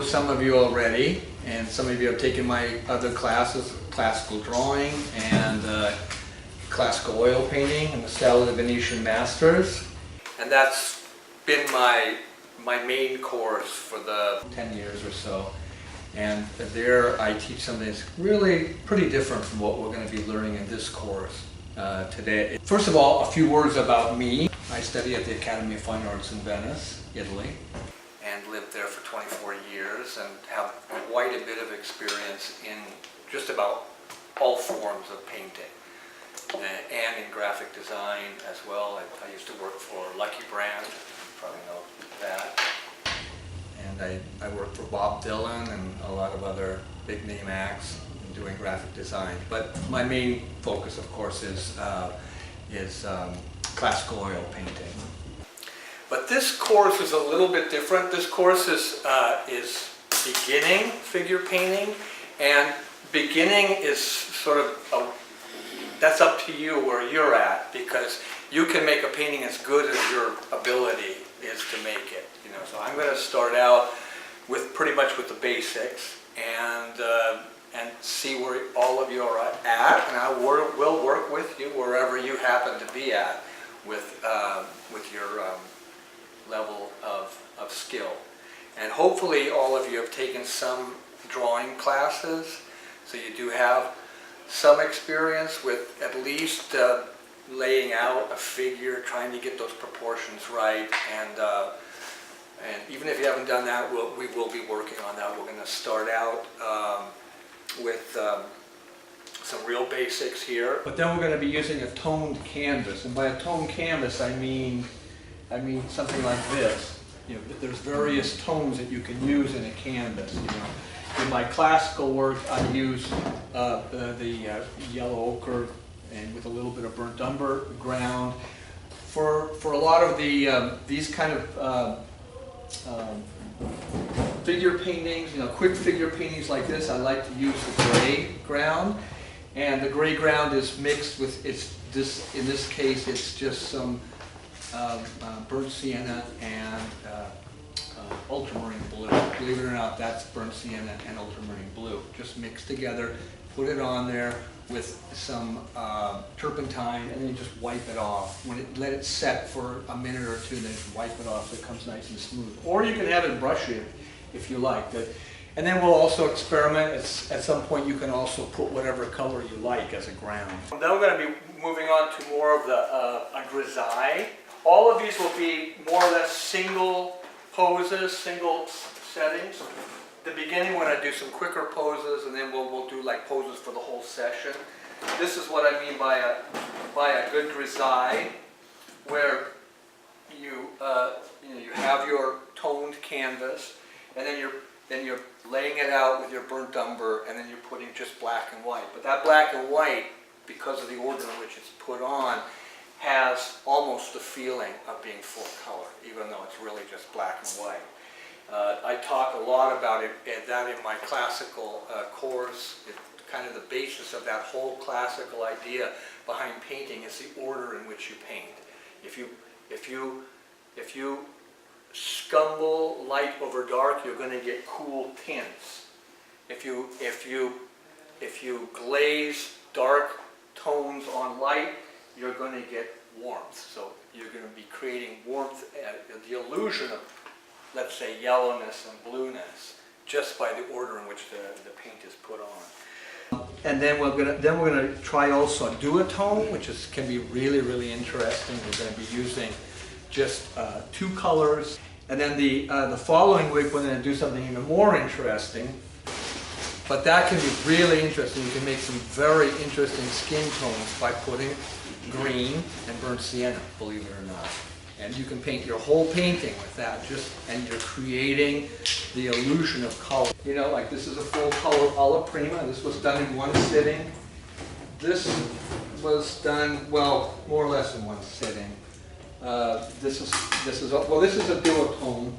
some of you already, and some of you have taken my other classes, classical drawing and classical oil painting and the style of the Venetian masters. And that's been my main course for the 10 years or so. And there I teach something that's really pretty different from what we're going to be learning in this course today. First of all, a few words about me. I study at the Academy of Fine Arts in Venice, Italy, and lived there for 24 years and have quite a bit of experience in just about all forms of painting and in graphic design as well. I used to work for Lucky Brand, you probably know that. And I worked for Bob Dylan and a lot of other big name acts doing graphic design. But my main focus, of course, is classical oil painting. But this course is a little bit different. This course is beginning figure painting, and beginning is sort of that's up to you where you're at, because you can make a painting as good as your ability is to make it. You know, so I'm going to start out with pretty much with the basics and see where all of you are at, and I will work with you wherever you happen to be at with your level of skill. And hopefully all of you have taken some drawing classes, so you do have some experience with at least laying out a figure, trying to get those proportions right, and even if you haven't done that, we will be working on that. We're going to start out with some real basics here. But then we're going to be using a toned canvas, and by a toned canvas I mean something like this. You know, there's various tones that you can use in a canvas. You know, in my classical work I use the yellow ochre and with a little bit of burnt umber ground. For a lot of the these kind of figure paintings, you know, quick figure paintings like this, I like to use the gray ground, and the gray ground is mixed with in this case it's just some burnt sienna and ultramarine blue. Believe it or not, that's burnt sienna and ultramarine blue, just mixed together. Put it on there with some turpentine, and then just wipe it off. Let it set for a minute or two, then wipe it off so it comes nice and smooth. Or you can have it brushy if you like. And then we'll also experiment. At some point you can also put whatever color you like as a ground. Then we're going to be moving on to more of the a grisaille. All of these will be more or less single poses, single settings. At the beginning we're going to do some quicker poses, and then we'll do like poses for the whole session. This is what I mean by a good grisaille, where you have your toned canvas, and then you're laying it out with your burnt umber, and then you're putting just black and white. But that black and white, because of the order in which it's put on, has almost the feeling of being full color, even though it's really just black and white. I talk a lot about that in my classical course. Kind of the basis of that whole classical idea behind painting is the order in which you paint. If you scumble light over dark, you're going to get cool tints. If you glaze dark tones on light, you're going to get warmth. So you're going to be creating warmth, the illusion of, let's say, yellowness and blueness, just by the order in which the paint is put on. And then we're gonna try also a duotone, which can be really interesting. We're going to be using just 2 colors, and then the following week we're going to do something even more interesting. But that can be really interesting. You can make some very interesting skin tones by putting green and burnt sienna, believe it or not. And you can paint your whole painting with that, and you're creating the illusion of color. You know, like this is a full color alla prima. This was done in one sitting. This was done, well, more or less in one sitting. This is a duotone,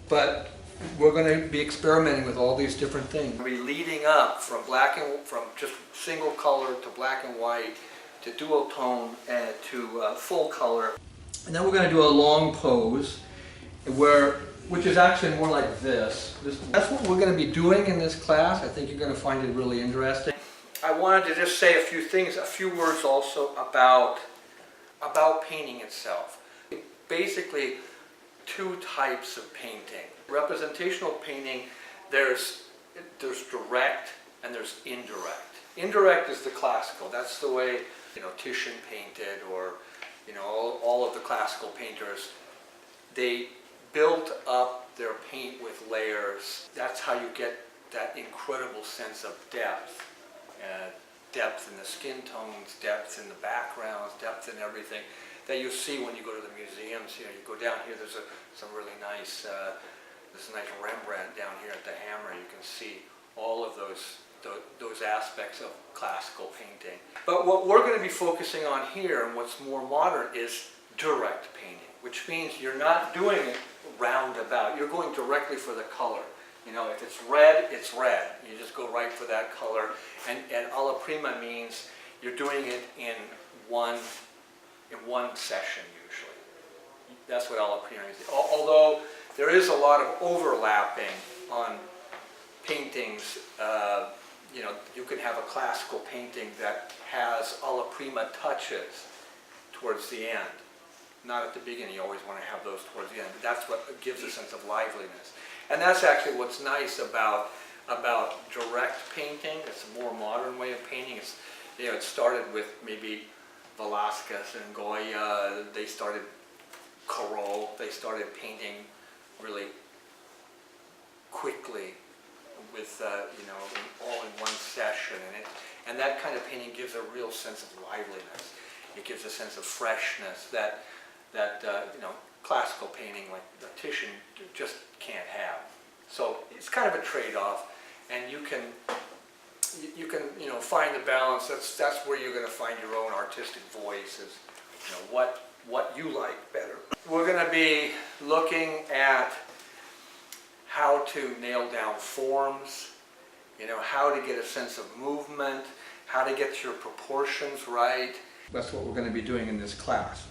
but we're going to be experimenting with all these different things. We're leading up from just single color to black and white to duotone and to full color. And then we're going to do a long pose where which is actually more like this. That's what we're going to be doing in this class. I think you're going to find it really interesting. I wanted to just say a few things, a few words also about painting itself. Basically, two types of painting. Representational painting, there's direct and there's indirect. Indirect is the classical. That's the way, Titian painted, or all of the classical painters. They built up their paint with layers. That's how you get that incredible sense of depth. Depth in the skin tones, depth in the backgrounds, depth in everything that you see when you go to the museums here. You go down here, there's some really nice, there's a nice Rembrandt down here at the Hammer. You can see all of those aspects of classical painting. But what we're going to be focusing on here, and what's more modern, is direct painting, which means you're not doing it roundabout. You're going directly for the color. If it's red, it's red. You just go right for that color. And alla prima means you're doing it in one session usually. That's what alla prima means. Although there is a lot of overlapping on paintings. You can have a classical painting that has alla prima touches towards the end. Not at the beginning. You always want to have those towards the end. But that's what gives a sense of liveliness. And that's actually what's nice about direct painting. It's a more modern way of painting. It started with maybe Velázquez and Goya. They started Corot. They started painting really quickly with all in one session, and that kind of painting gives a real sense of liveliness. It gives a sense of freshness that classical painting like the Titian just can't have. So it's kind of a trade-off, and you can find the balance. That's where you're going to find your own artistic voice, is what you like better. We're going to be looking at how to nail down forms, how to get a sense of movement, how to get your proportions right. That's what we're going to be doing in this class.